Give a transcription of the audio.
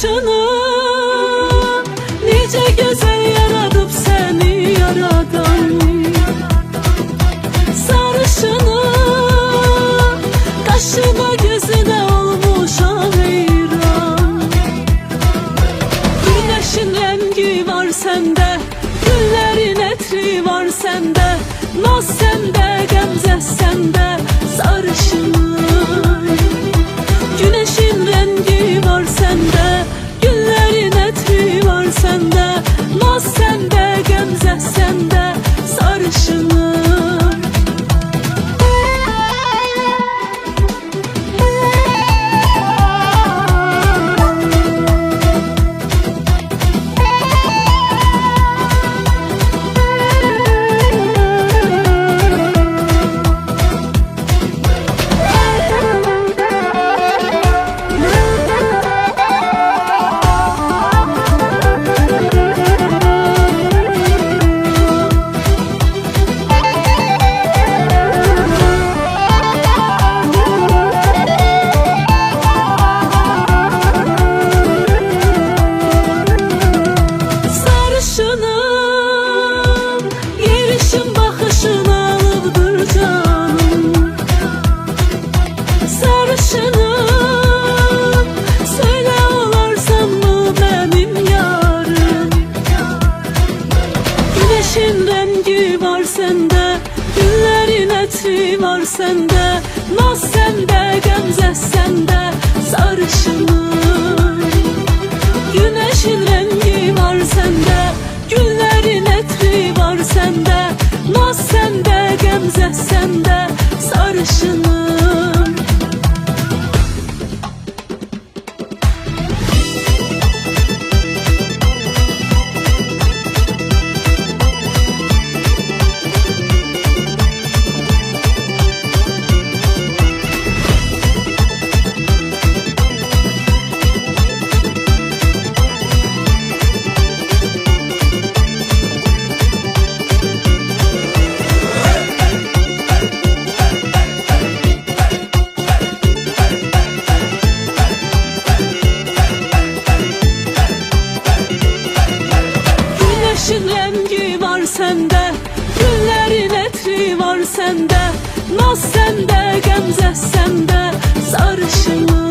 sarışınım, nice güzel yaratıp seni yaradan. Sarışınım, kaşına gözüne olmuş hayran. Güneşin rengi var sende, güllerin etri var sende, naz sende, gemze sende, sarışınım. Güneşin rengi var sende, güllerin etri var sende, naz sende, gemze sende, sarışınım. Yerişin bakışını alıbdır canım. Sarışınım, söyle olarsan mı benim yarım? Güneşin rengi var sende, güllerin etri var sende, naz sende, gemze sende, sarışınım. Güneşin rengi var sende, güllerin etri var sende, naz sende, gemze sende, sarışınım. Güneşin rengi var sende, güllerin etri var sende, naz sende, gemze sende, sarışınım.